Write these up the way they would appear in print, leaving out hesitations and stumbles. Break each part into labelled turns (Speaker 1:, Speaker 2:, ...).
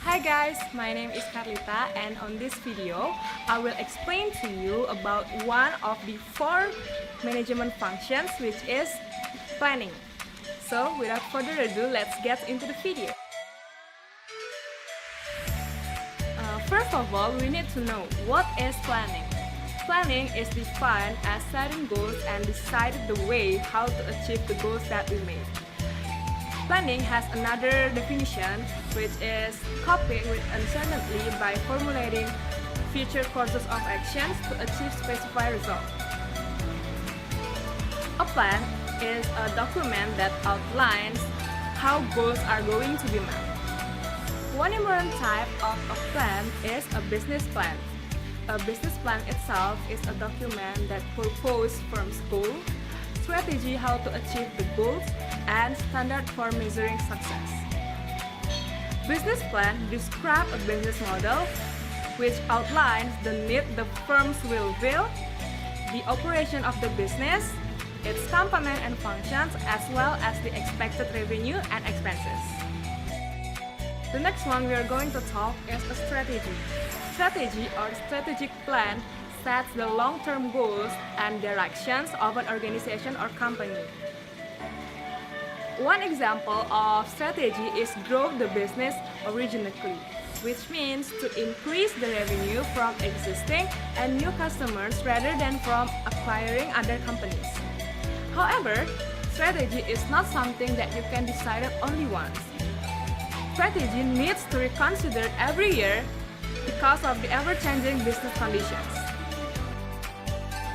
Speaker 1: Hi guys, my name is Karlita, and on this video, I will explain to you about one of the four management functions, which is planning. So without further ado, let's get into the video. First of all, we need to know what is planning. Planning is defined as setting goals and deciding the way how to achieve the goals that we made. Planning has another definition, which is coping with uncertainty by formulating future courses of actions to achieve specified results. A plan is a document that outlines how goals are going to be met. One important type of a plan is a business plan. A business plan itself is a document that proposes firm's goal, strategy how to achieve the goals, and standard for measuring success. Business plan describes a business model which outlines the need the firms will build, the operation of the business, its components and functions, as well as the expected revenue and expenses. The next one we are going to talk is a strategy. Strategy or strategic plan sets the long-term goals and directions of an organization or company. One example of strategy is grow the business organically, which means to increase the revenue from existing and new customers rather than from acquiring other companies. However, strategy is not something that you can decide only once. Strategy needs to be reconsidered every year because of the ever-changing business conditions.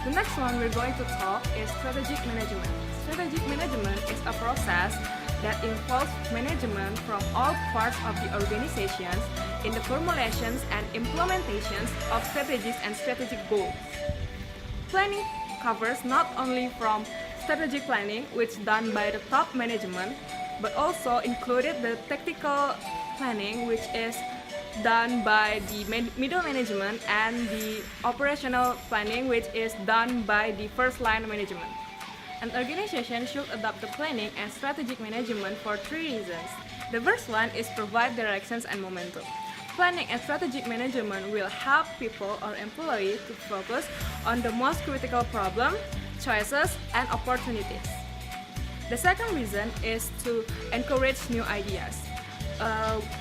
Speaker 1: The next one we're going to talk is strategic management. Strategic management is a process that involves management from all parts of the organizations in the formulations and implementations of strategies and strategic goals. Planning covers not only from strategic planning, which is done by the top management, but also included the tactical planning, which is done by the middle management, and the operational planning, which is done by the first line management. An organization should adopt the planning and strategic management for three reasons. The first one is provide directions and momentum. Planning and strategic management will help people or employees to focus on the most critical problem, choices, and opportunities. The second reason is to encourage new ideas.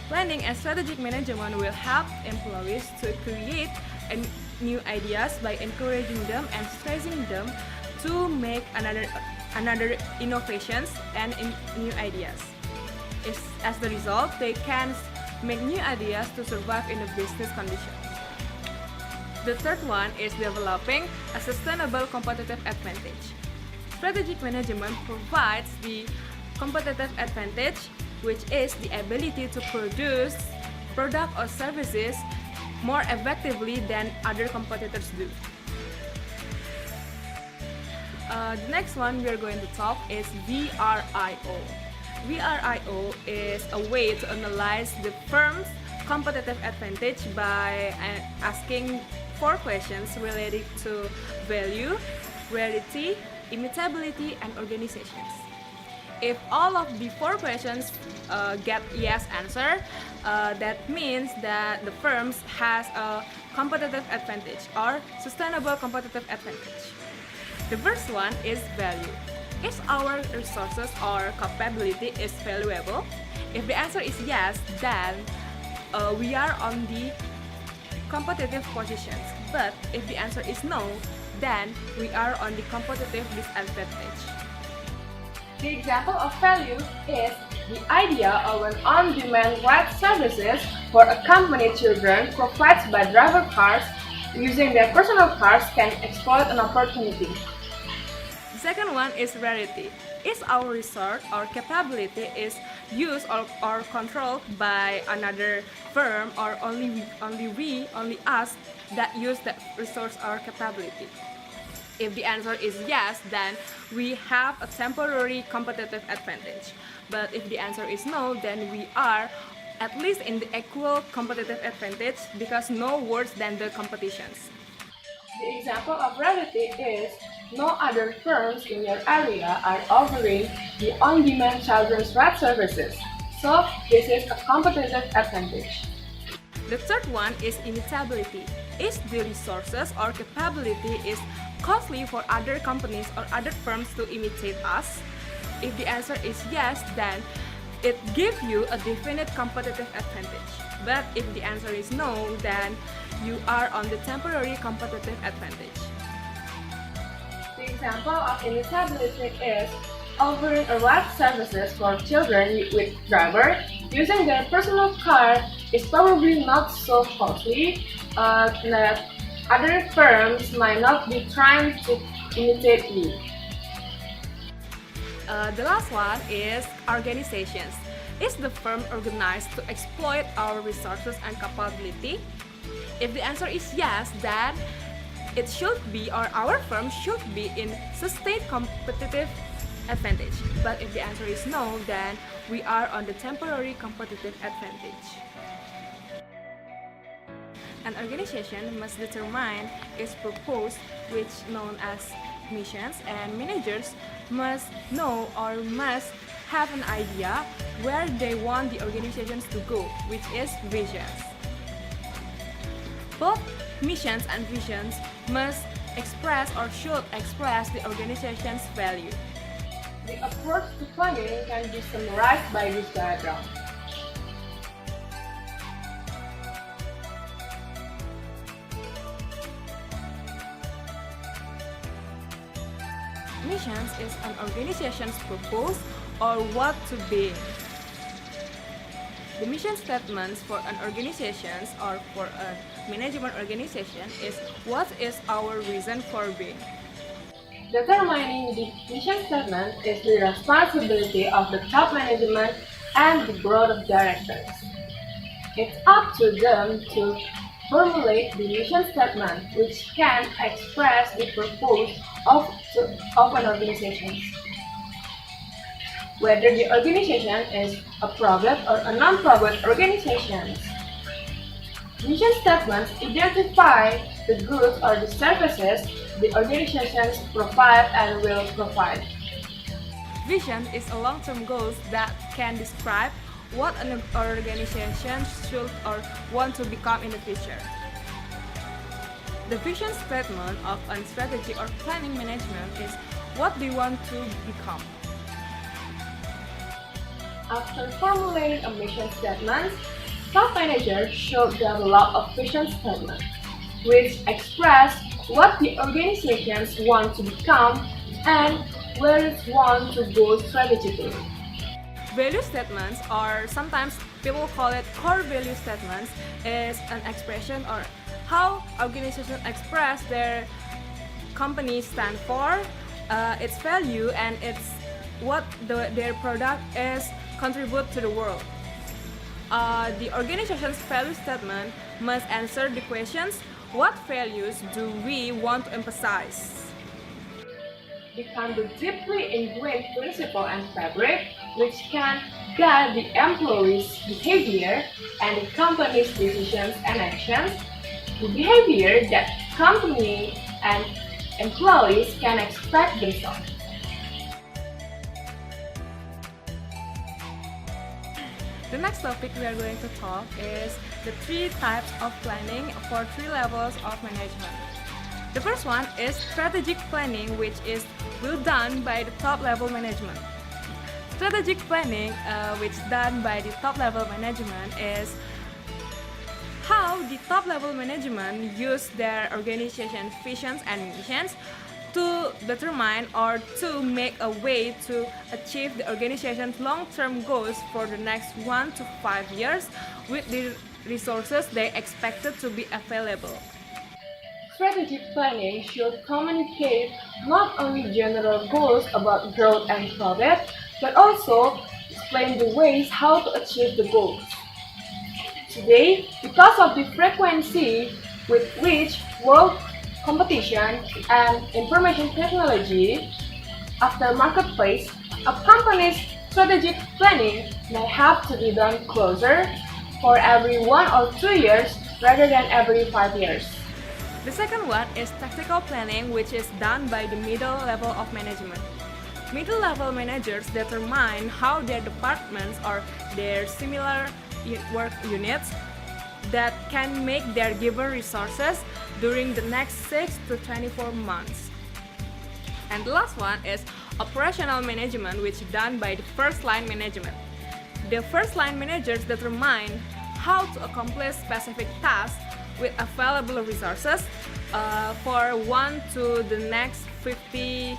Speaker 1: Planning and strategic management will help employees to create new ideas by encouraging them and stressing them to make another innovations and new ideas. As the result, they can make new ideas to survive in the business conditions. The third one is developing a sustainable competitive advantage. Strategic management provides the competitive advantage, which is the ability to produce products or services more effectively than other competitors do. The next one we are going to talk is VRIO. VRIO is a way to analyze the firm's competitive advantage by asking four questions related to value, rarity, immutability, and organizations. If all of the four questions get yes answer, that means that the firm has a competitive advantage or sustainable competitive advantage. The first one is value. Is our resources or capability is valuable? If the answer is yes, then we are on the competitive positions. But if the answer is no, then we are on the competitive disadvantage. The example of value is the idea of an on-demand ride services for accompanied children provided by driver cars using their personal cars can exploit an opportunity. The second one is rarity. Is our resource or capability is used or controlled by another firm, or only us that use that resource or capability? If the answer is yes, then we have a temporary competitive advantage. But if the answer is no, then we are at least in the equal competitive advantage because no worse than the competitions. The example of rarity is no other firms in your area are offering the on-demand children's ride services. So this is a competitive advantage. The third one is imitability. Is the resources or capability is costly for other companies or other firms to imitate us? If the answer is yes, then it gives you a definite competitive advantage. But if the answer is no, then you are on the temporary competitive advantage.
Speaker 2: The example of imitability is offering a ride services for children with driver using their personal car is probably not so costly that other firms might not be trying to imitate you.
Speaker 1: The last one is organizations. Is the firm organized to exploit our resources and capability? If the answer is yes, then it should be, or our firm should be, in sustained competitive advantage. But if the answer is no, then we are on the temporary competitive advantage. An organization must determine its purpose, which known as missions, and managers must know or must have an idea where they want the organizations to go, which is visions. Both missions and visions must express or should express the organization's value.
Speaker 2: The approach to planning can be summarized by this diagram.
Speaker 1: Missions is an organization's purpose or what to be. The mission statements for an organization or for a management organization is what is our reason for being.
Speaker 2: Determining the mission statement is the responsibility of the top management and the board of directors. It's up to them to formulate the mission statement, which can express the purpose of an organization. Whether the organization is a profit or a non-profit organization. Mission statements identify the goods or the services the organizations provide and will provide.
Speaker 1: Vision is a long-term goal that can describe what an organization should or want to become in the future. The vision statement of a strategy or planning management is what they want to become.
Speaker 2: After formulating a mission statement, top managers should develop a vision statement, which express what the organizations want to become and where it wants to go strategically.
Speaker 1: Value statements, or sometimes people call it core value statements, is an expression or how organizations express their company stand for, its value, and it's what their product is contribute to the world. The organization's value statement must answer the questions: what values do we want to emphasize?
Speaker 2: Become the deeply ingrained principle and fabric which can guide the employees' behavior and the company's decisions and actions, the behavior that company and employees can expect themselves.
Speaker 1: The next topic we are going to talk is the 3 types of planning for 3 levels of management. The first one is strategic planning, which is done by the top level management. Strategic planning, which done by the top level management, is how the top level management use their organization visions and missions to determine or to make a way to achieve the organization's long-term goals for the next 1 to 5 years with the resources they expected to be available.
Speaker 2: Strategic planning should communicate not only general goals about growth and profit, but also explain the ways how to achieve the goals. Today, because of the frequency with which world competition and information technology after marketplace, a company's strategic planning may have to be done closer for every 1 or 2 years rather than every 5 years.
Speaker 1: The second one is tactical planning, which is done by the middle level of management. Middle level managers determine how their departments or their similar work units that can make their given resources during the next 6 to 24 months. And the last one is operational management, which is done by the first line management. The first line managers determine how to accomplish specific tasks with available resources for 1 to the next 52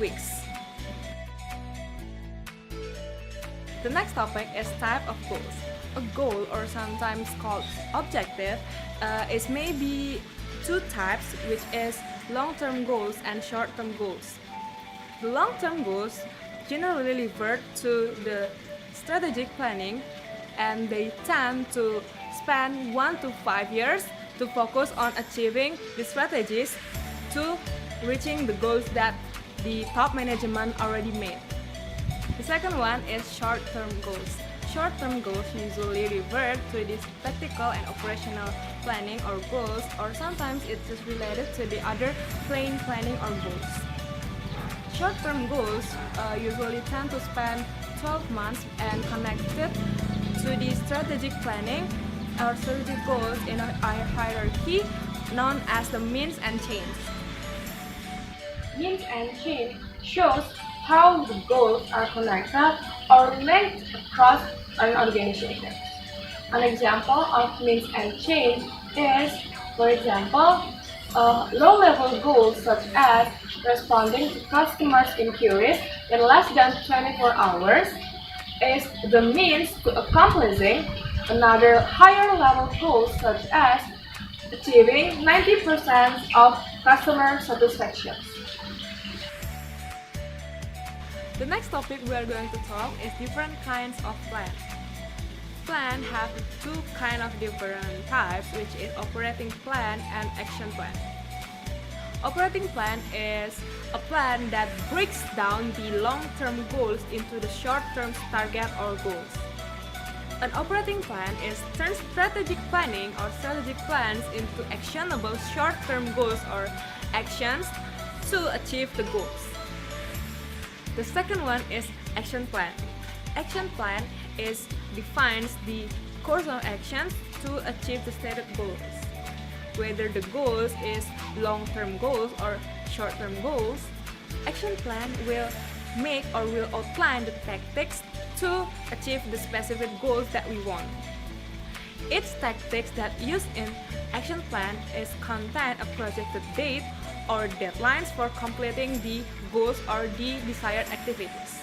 Speaker 1: weeks. The next topic is type of goals. A goal, or sometimes called objective, is maybe two types, which is long-term goals and short-term goals. The long-term goals generally refer to the strategic planning, and they tend to span 1 to 5 years to focus on achieving the strategies to reaching the goals that the top management already made. The second one is short-term goals. Short-term goals usually refer to the tactical and operational planning or goals, or sometimes it's just related to the other plain planning or goals. Short-term goals usually tend to span 12 months and connected to the strategic planning or strategic goals in a hierarchy known as the means and change.
Speaker 2: Means and change shows how the goals are connected or linked across an organization. An example of means and change is, for example, low-level goals such as responding to customers' inquiries in less than 24 hours is the means to accomplishing another higher-level goal such as achieving 90% of customer satisfaction.
Speaker 1: The next topic we are going to talk is different kinds of plan. Plan have two kind of different types, which is operating plan and action plan. Operating plan is a plan that breaks down the long-term goals into the short-term target or goals. An operating plan is turns strategic planning or strategic plans into actionable short-term goals or actions to achieve the goals. The second one is action plan. Action plan defines the course of actions to achieve the stated goals. Whether the goals is long-term goals or short-term goals, action plan will make or will outline the tactics to achieve the specific goals that we want. Each tactics that used in action plan is contain a projected date or deadlines for completing the goals or the desired activities.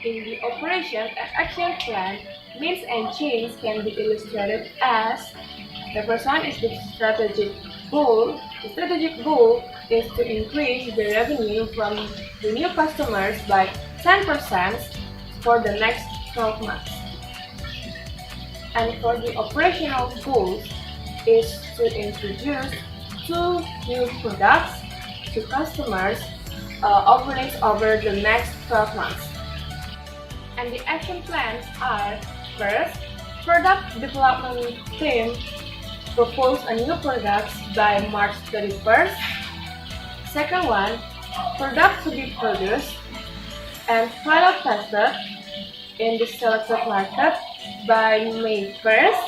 Speaker 2: In the operation and action plan, means and change can be illustrated as the first one is the strategic goal. The strategic goal is to increase the revenue from the new customers by 10% for the next 12 months. And for the operational goals is to introduce 2 new products to customers over the next 12 months. And the action plans are: first, product development team propose a new product by March 31st. Second one, product to be produced and pilot tested in the selected market by May 1st.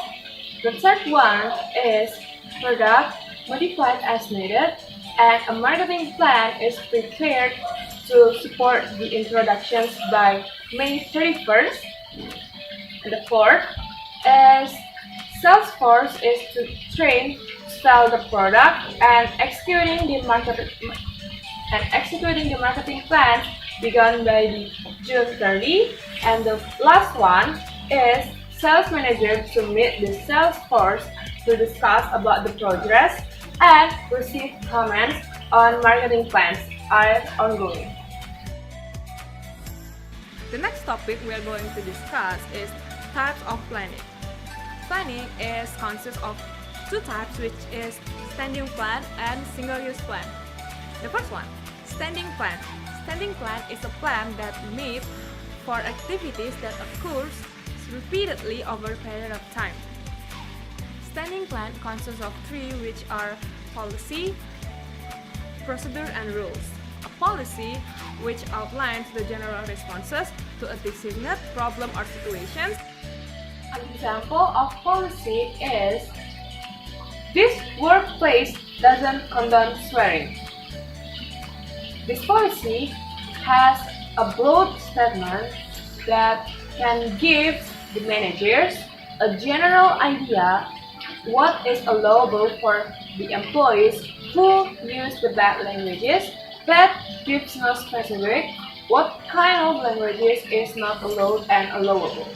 Speaker 2: The third one is product modified as needed, and a marketing plan is prepared to support the introductions by May 31st. And the fourth is sales force is to train, sell the product, and executing the marketing plan begun by the June 30. And the last one is sales manager to meet the sales force to discuss about the progress and receive comments on marketing plans are ongoing.
Speaker 1: The next topic we are going to discuss is types of planning. Planning consists of two types, which is standing plan and single-use plan. The first one, standing plan. Standing plan is a plan that made for activities that occurs repeatedly over a period of time. Standing plan consists of three, which are policy, procedure, and rules. A policy, which outlines the general responses to a designated problem or situations.
Speaker 2: An example of policy is, this workplace doesn't condone swearing. This policy has a broad statement that can give the managers a general idea what is allowable for the employees who use the bad languages, but gives no specific what kind of languages is not allowed and allowable.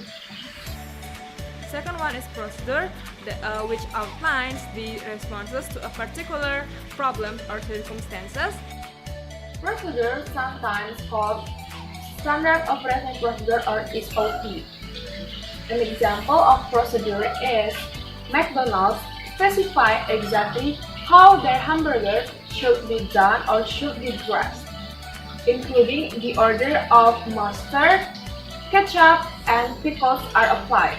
Speaker 1: Second one is procedure, which outlines the responses to a particular problem or circumstances.
Speaker 2: Procedure, sometimes called Standard Operating Procedure or SOP. An example of procedure is McDonald's specify exactly how their hamburger should be done or should be dressed, including the order of mustard, ketchup, and pickles are applied.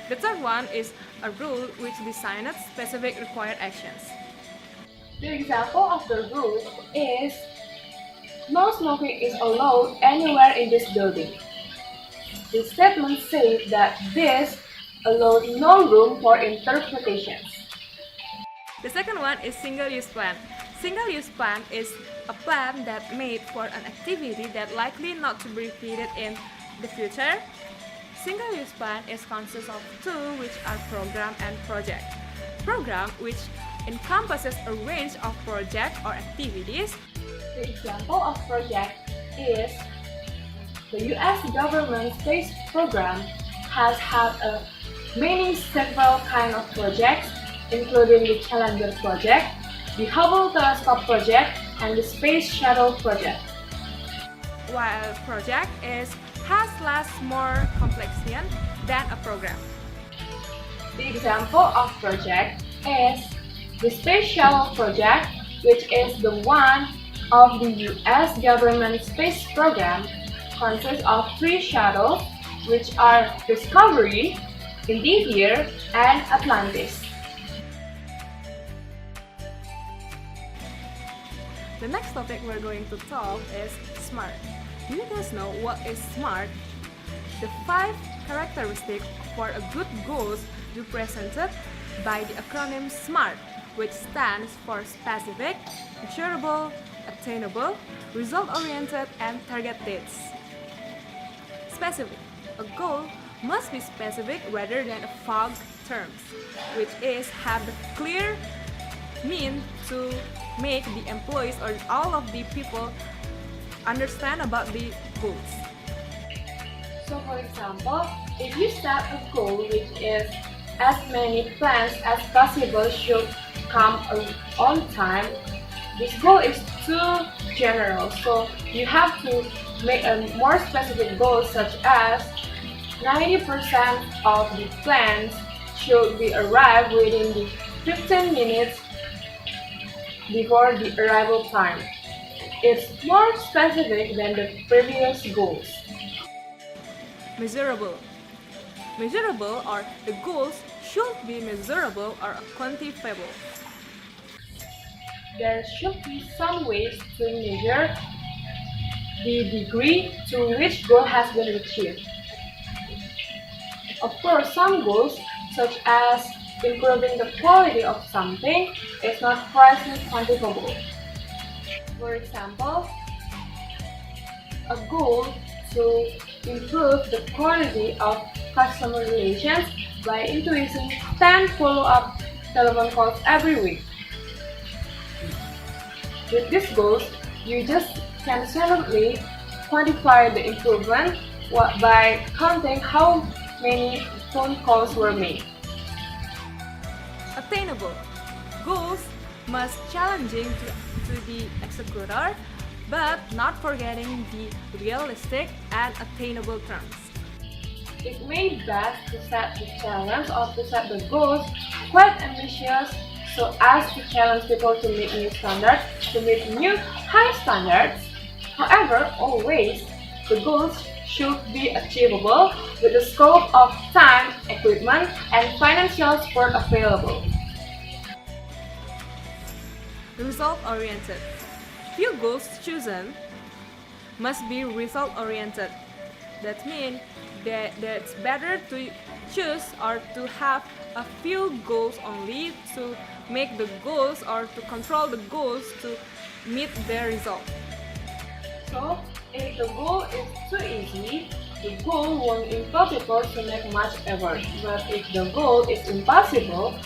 Speaker 1: The third one is a rule which designs specific required actions.
Speaker 2: The example of the rule is no smoking is allowed anywhere in this building. The statement says that this allows no room for interpretations.
Speaker 1: The second one is single-use plan. Single-use plan is a plan that made for an activity that likely not to be repeated in the future. Single-use plan is consists of two, which are program and project. Program, which encompasses a range of projects or activities.
Speaker 2: The example of project is the US government space program has had many several kind of projects, including the Challenger project, the Hubble telescope project, and the Space Shuttle project.
Speaker 1: While project has less more complexity than a program.
Speaker 2: The example of project is the Space Shuttle project, which is the one of the US government space program, consists of 3 shuttles, which are Discovery, Endeavour, and Atlantis.
Speaker 1: The next topic we're going to talk is SMART. Do you guys know what is SMART? The 5 characteristics for a good goal are presented by the acronym SMART, which stands for specific, measurable, attainable, result-oriented, and target dates. Specific. A goal must be specific rather than a vague terms, which is have the clear mean to make the employees or all of the people understand about the goals.
Speaker 2: So for example, if you set a goal which is as many plants as possible should come on time, this goal is too general, so you have to make a more specific goal, such as 90% of the plants should be arrived within the 15 minutes before the arrival time. It's more specific than the previous goals.
Speaker 1: Measurable. Measurable or the goals should be measurable or quantifiable.
Speaker 2: There should be some ways to measure the degree to which goal has been achieved. Of course, some goals, such as improving the quality of something, is not precisely quantifiable. For example, a goal to improve the quality of customer relations by introducing 10 follow-up telephone calls every week. With these goals, you just can certainly quantify the improvement by counting how many phone calls were made.
Speaker 1: Attainable. Goals must challenging to the executor, but not forgetting the realistic and attainable terms.
Speaker 2: It may be best to set the challenge or to set the goals quite ambitious so as to challenge people to meet new standards, to meet new high standards. However, always, the goals should be achievable with the scope of time, equipment, and financial support available.
Speaker 1: Result-oriented. Few goals chosen must be result-oriented. That means that's better to choose or to have a few goals only to make the goals or to control the goals to meet their result.
Speaker 2: So, if the goal is too easy, the goal won't impel people to make much effort. But if the goal is impossible,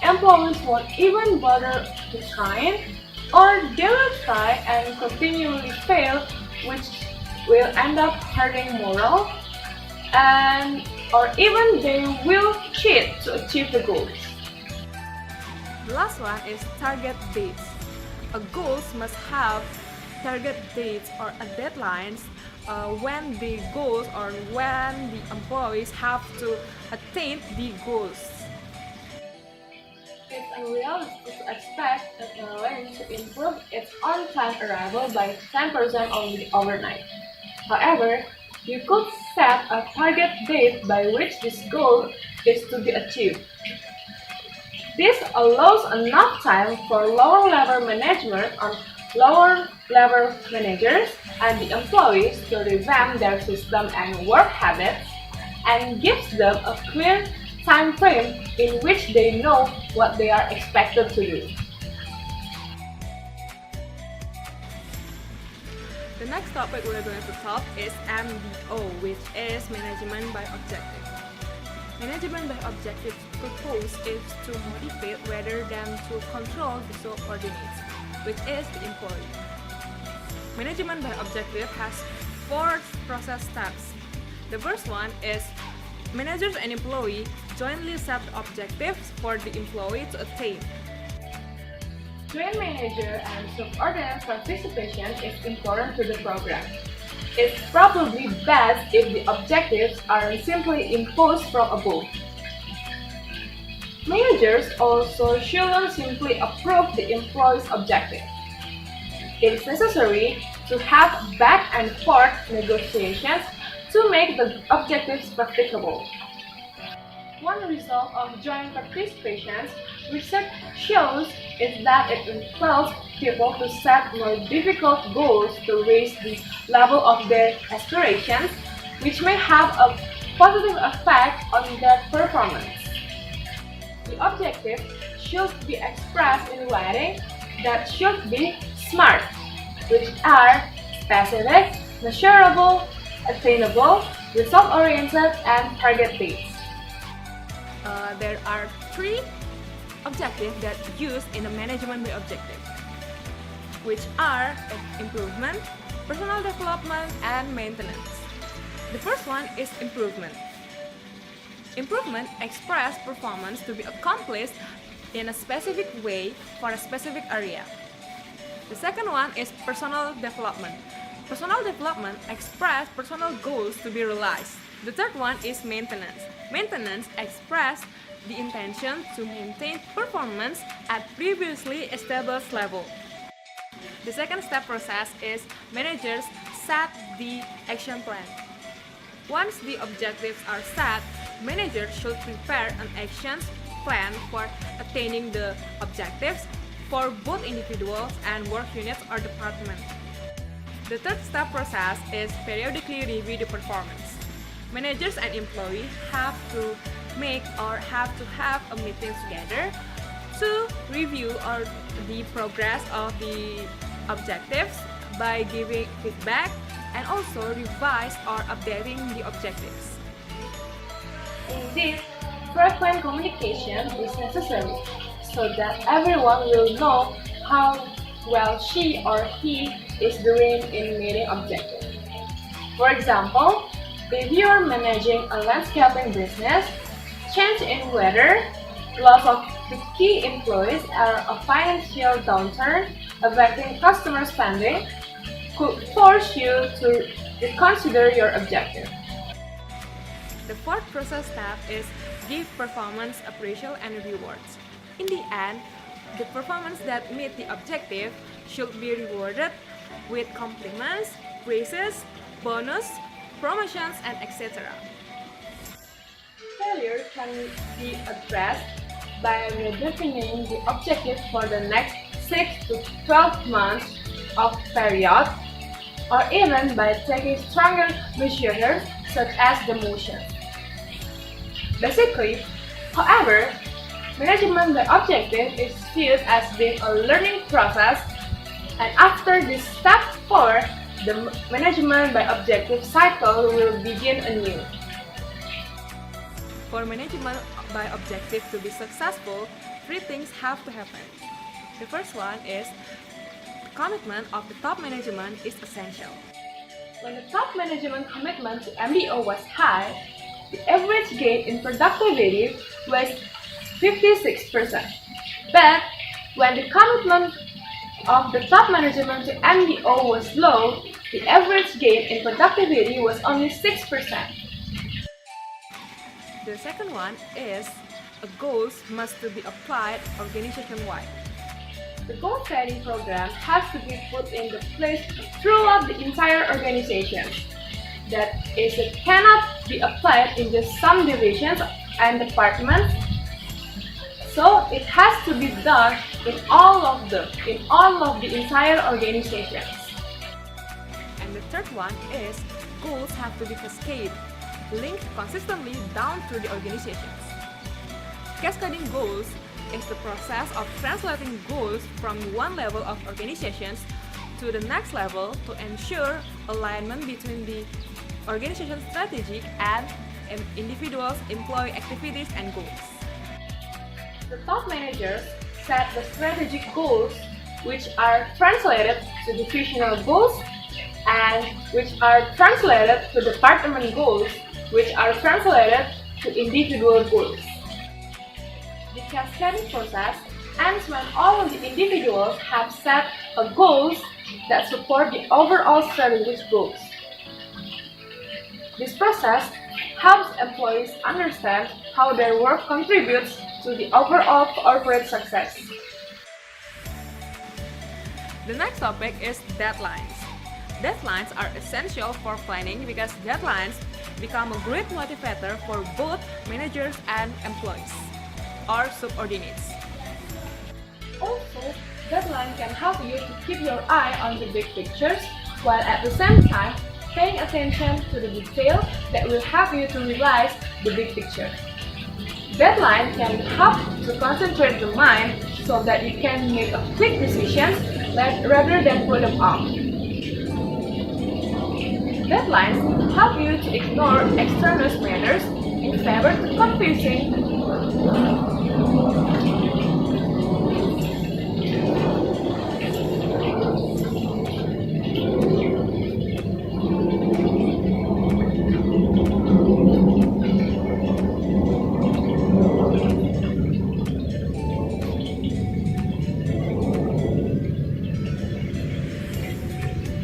Speaker 2: employees won't even bother to try, or they will try and continually fail, which will end up hurting morale, and or even they will cheat to achieve the goals.
Speaker 1: The last one is target dates. A goals must have target dates or a deadlines when the goals or when the employees have to attain the goals.
Speaker 2: It's unrealistic to expect an airline to improve its on-time arrival by 10% only overnight. However, you could set a target date by which this goal is to be achieved. This allows enough time for lower-level management and lower-level managers and the employees to revamp their system and work habits, and gives them a clear time frame in which they know what they are expected to do.
Speaker 1: The next topic we're going to talk is MBO, which is management by objective. Management by objective purpose is to motivate rather than to control the subordinates, which is the employee. Management by objective has 4 process steps. The first one is managers and employee jointly set objectives for the employee to attain.
Speaker 2: Joint manager and subordinate participation is important to the program. It's probably best if the objectives are simply imposed from above. Managers also shouldn't simply approve the employee's objective. It's necessary to have back and forth negotiations to make the objectives practicable. One result of joint participation, research shows, is that it impels people to set more difficult goals to raise the level of their aspirations, which may have a positive effect on their performance. The objective should be expressed in writing that should be SMART, which are specific, measurable, attainable, result-oriented, and target based.
Speaker 1: There are 3 objectives that used in the management by objective, which are improvement, personal development, and maintenance. The first one is improvement. Improvement expresses performance to be accomplished in a specific way for a specific area. The second one is personal development. Personal development expresses personal goals to be realized. The third one is maintenance. Maintenance expresses the intention to maintain performance at previously established level. The second step process is managers set the action plan. Once the objectives are set, managers should prepare an action plan for attaining the objectives for both individuals and work units or departments. The third step process is periodically review the performance. Managers and employees have to make or have to have a meeting together to review the progress of the objectives by giving feedback and also revise or updating the objectives.
Speaker 2: Indeed, frequent communication is necessary so that everyone will know how well she or he is doing in meeting objectives. For example, if you are managing a landscaping business, change in weather, loss of the key employees, or a financial downturn affecting customer spending could force you to reconsider your objective.
Speaker 1: The fourth process step is give performance appraisal and rewards. In the end, the performance that meet the objective should be rewarded with compliments, praises, bonus, promotions, and etc.
Speaker 2: Failure can be addressed by redefining the objective for the next 6 to 12 months of period, or even by taking stronger measures such as the motion. Basically, however, management by objective is viewed as being a learning process, and after this step 4, the management by objective cycle will begin anew.
Speaker 1: For management by objective to be successful, 3 things have to happen. The first one is the commitment of the top management is essential.
Speaker 2: When the top management commitment to MBO was high, the average gain in productivity was 56%. But when the commitment of the top management to MBO was low, the average gain in productivity was only 6%.
Speaker 1: The second one is goals must to be applied organization-wide.
Speaker 2: The goal setting program has to be put into place throughout the entire organization. That is, it cannot be applied in just some divisions and departments. So it has to be done in all of them, in all of the entire organizations.
Speaker 1: And the third one is goals have to be cascaded, linked consistently down through the organizations. Cascading goals is the process of translating goals from one level of organizations to the next level to ensure alignment between the organization's strategic and individuals' employee activities and goals.
Speaker 2: The top managers set the strategic goals, which are translated to divisional goals and which are translated to department goals, which are translated to individual goals. The cascading process ends when all of the individuals have set goals that support the overall strategic goals. This process helps employees understand how their work contributes to the overall corporate success.
Speaker 1: The next topic is deadlines. Deadlines are essential for planning because deadlines become a great motivator for both managers and employees or subordinates.
Speaker 2: Also, deadline can help you to keep your eye on the big pictures while at the same time paying attention to the detail that will help you to realize the big picture. Deadline can help to concentrate the mind so that you can make a quick decisions rather than put them off. Deadlines help you to ignore external matters in favor of confusing.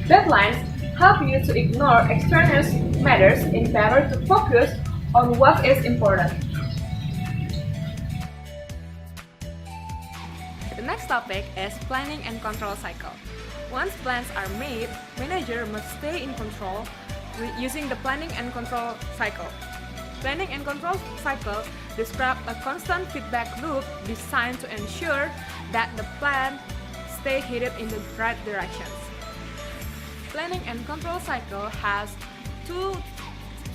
Speaker 2: Deadlines help you to ignore external matters in favor to focus on what is important.
Speaker 1: The next topic is planning and control cycle. Once plans are made, manager must stay in control using the planning and control cycle. Planning and control cycle describe a constant feedback loop designed to ensure that the plan stay headed in the right directions. Planning and control cycle has 2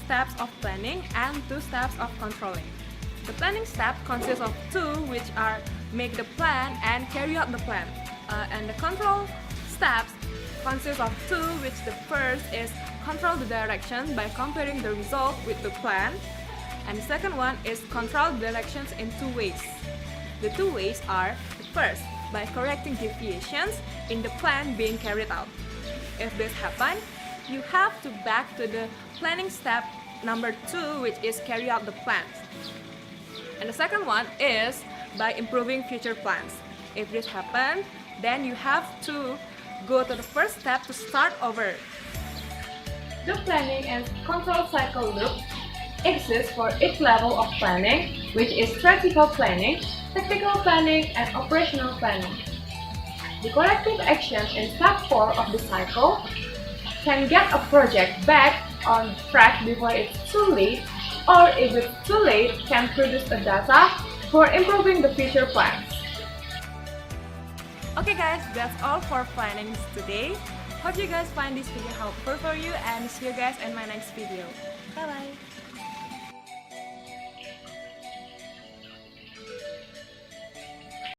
Speaker 1: steps of planning and 2 steps of controlling. The planning step consists of 2, which are make the plan and carry out the plan. And the control steps consists of 2, which the first is control the direction by comparing the result with the plan. And the second one is control the directions in 2 ways. The 2 ways are, the first, by correcting deviations in the plan being carried out. If this happens, you have to back to the planning step number 2, which is carry out the plans. And the second one is by improving future plans. If this happens, then you have to go to the first step to start over.
Speaker 2: The planning and control cycle loop exists for each level of planning, which is strategical planning, tactical planning, and operational planning. The corrective action in step 4 of the cycle can get a project back on track before it's too late, or if it's too late, can produce a data for improving the future plans.
Speaker 1: Okay guys, that's all for plannings today. Hope you guys find this video helpful for you and see you guys in my next video. Bye bye!